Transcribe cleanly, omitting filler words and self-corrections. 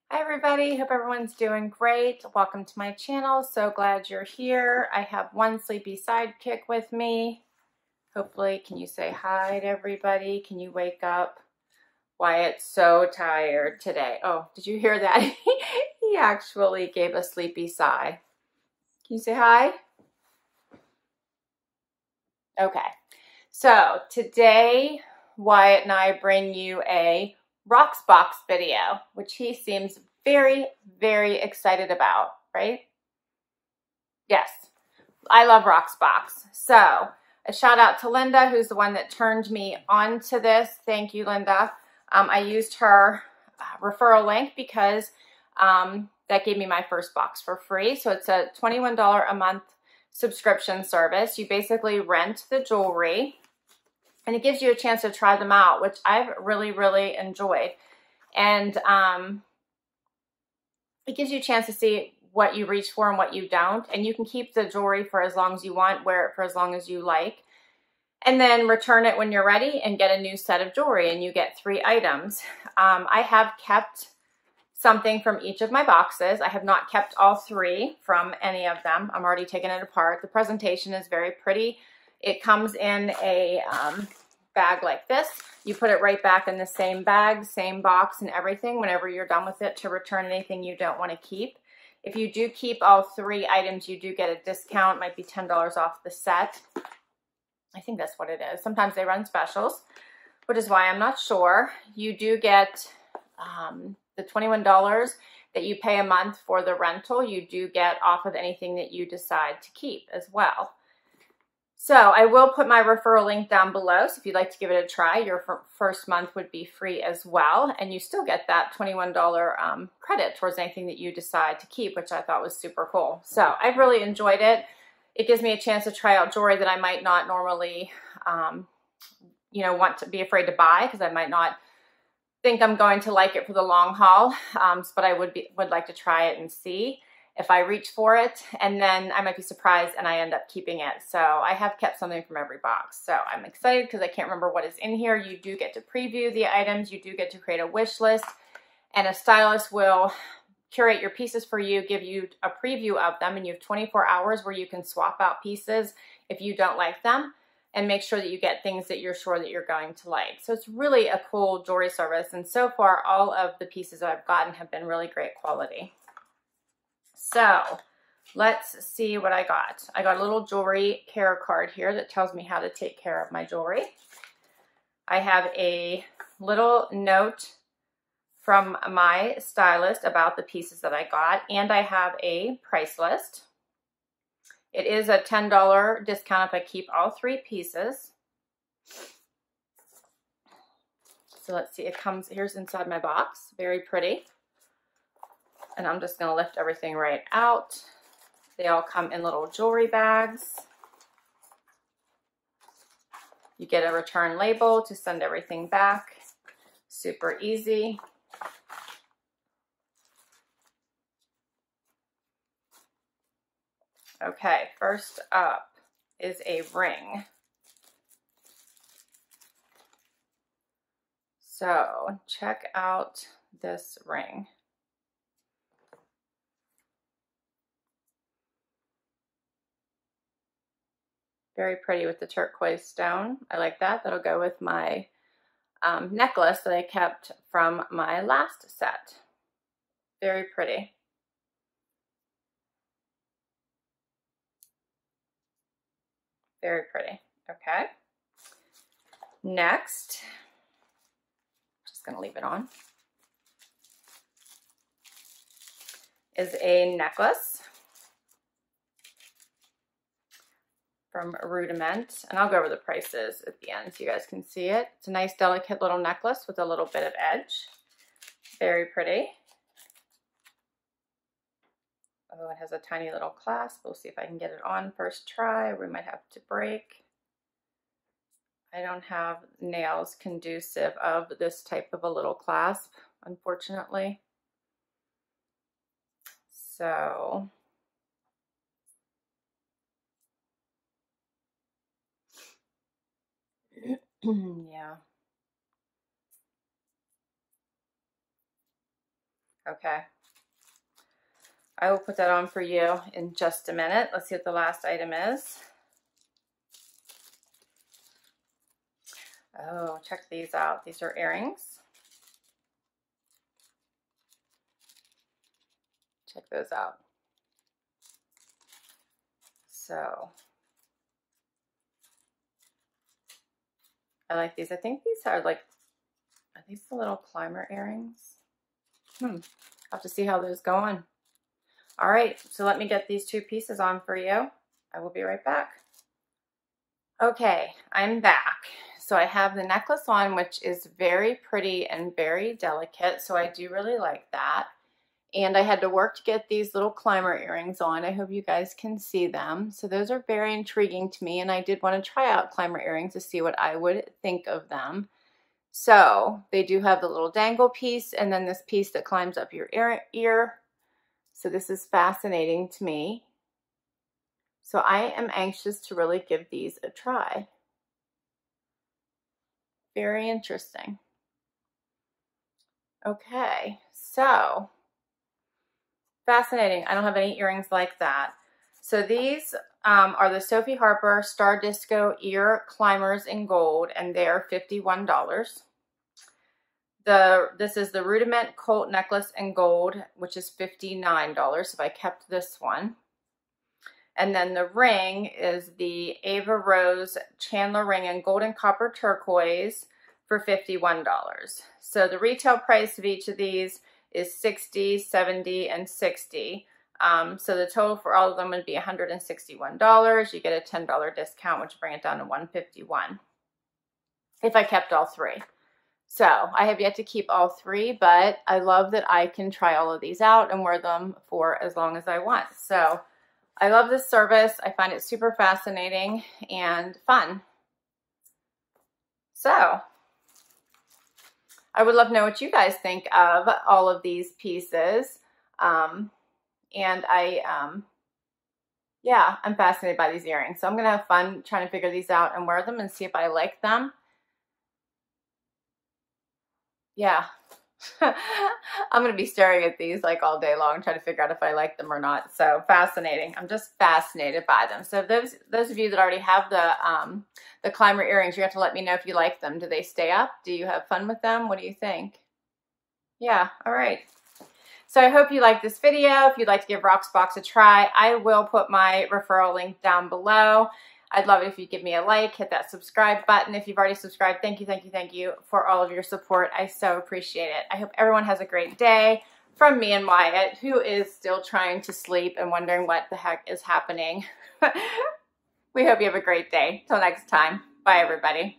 Hi everybody, hope everyone's doing great. Welcome to my channel. So glad you're here. I have one sleepy sidekick with me. Hopefully, can you say hi to everybody? Can you wake up? Wyatt's so tired today. Oh, did you hear that? He actually gave a sleepy sigh. Can you say hi? Okay. So today, Wyatt and I bring you a Rocksbox video, which he seems very, very excited about, right? Yes, I love Rocksbox. So a shout out to Linda, who's the one that turned me on to this. Thank you, Linda. I used her referral link because that gave me my first box for free. So it's a $21 a month subscription service. You basically rent the jewelry and it gives you a chance to try them out, which I've really, really enjoyed. And it gives you a chance to see what you reach for and what you don't. And you can keep the jewelry for as long as you want, wear it for as long as you like, and then return it when you're ready and get a new set of jewelry, and you get 3 items. I have kept something from each of my boxes. I have not kept all 3 from any of them. I'm already taking it apart. The presentation is very pretty. It comes in a bag like this. You put it right back in the same bag, same box and everything whenever you're done with it to return anything you don't want to keep. If you do keep all 3 items, you do get a discount. It might be $10 off the set. I think that's what it is. Sometimes they run specials, which is why I'm not sure. You do get the $21 that you pay a month for the rental. You do get off of anything that you decide to keep as well. So I will put my referral link down below. So if you'd like to give it a try, your first month would be free as well. And you still get that $21 credit towards anything that you decide to keep, which I thought was super cool. So I've really enjoyed it. It gives me a chance to try out jewelry that I might not normally, want to be afraid to buy, because I might not think I'm going to like it for the long haul. But I would like to try it and see if I reach for it, and then I might be surprised and I end up keeping it. So I have kept something from every box. So I'm excited because I can't remember what is in here. You do get to preview the items. You do get to create a wish list, and a stylist will curate your pieces for you, give you a preview of them, and you have 24 hours where you can swap out pieces if you don't like them, and make sure that you get things that you're sure that you're going to like. So it's really a cool jewelry service, and so far all of the pieces that I've gotten have been really great quality. So let's see what I got. I got a little jewelry care card here that tells me how to take care of my jewelry. I have a little note from my stylist about the pieces that I got, and I have a price list. It is a $10 discount if I keep all 3 pieces. So let's see, it comes, here's inside my box, very pretty. And I'm just gonna lift everything right out. They all come in little jewelry bags. You get a return label to send everything back. Super easy. Okay, first up is a ring. So check out this ring. Very pretty with the turquoise stone. I like that. That'll go with my necklace that I kept from my last set. Very pretty. Very pretty. Okay. Next, just going to leave it on, is a necklace from Rudiment, and I'll go over the prices at the end so you guys can see it. It's a nice delicate little necklace with a little bit of edge. Very pretty. Oh, it has a tiny little clasp. We'll see if I can get it on first try. We might have to break. I don't have nails conducive of this type of a little clasp, unfortunately. So yeah. Okay. I will put that on for you in just a minute. Let's see what the last item is. Oh, check these out. These are earrings. Check those out. So, I like these. I think these are like, are these the little climber earrings? I'll have to see how those go on. All right, so let me get these two pieces on for you. I will be right back. Okay, I'm back. So I have the necklace on, which is very pretty and very delicate, so I do really like that. And I had to work to get these little climber earrings on. I hope you guys can see them. So those are very intriguing to me, and I did want to try out climber earrings to see what I would think of them. So they do have the little dangle piece and then this piece that climbs up your ear. So this is fascinating to me. So I am anxious to really give these a try. Very interesting. Okay, so fascinating. I don't have any earrings like that. So these are the Sophie Harper Star Disco Ear Climbers in gold, and they are $51. This is the Rudiment Colt Necklace in gold, which is $59 if I kept this one. And then the ring is the Ava Rose Chandler ring in gold and copper turquoise for $51. So the retail price of each of these is $60, $70, and $60. So the total for all of them would be $161. You get a $10 discount, which would bring it down to $151 if I kept all three. So I have yet to keep all three, but I love that I can try all of these out and wear them for as long as I want. So I love this service. I find it super fascinating and fun. So I would love to know what you guys think of all of these pieces. Yeah, I'm fascinated by these earrings. So I'm going to have fun trying to figure these out and wear them and see if I like them. Yeah, I'm going to be staring at these like all day long, trying to figure out if I like them or not. So fascinating. I'm just fascinated by them. So those of you that already have the climber earrings, you have to let me know if you like them. Do they stay up? Do you have fun with them? What do you think? Yeah, all right. So I hope you like this video. If you'd like to give Rocksbox a try, I will put my referral link down below. I'd love it if you give me a like, hit that subscribe button. If you've already subscribed, thank you, thank you, thank you for all of your support. I so appreciate it. I hope everyone has a great day. From me and Wyatt, who is still trying to sleep and wondering what the heck is happening. We hope you have a great day. Till next time. Bye, everybody.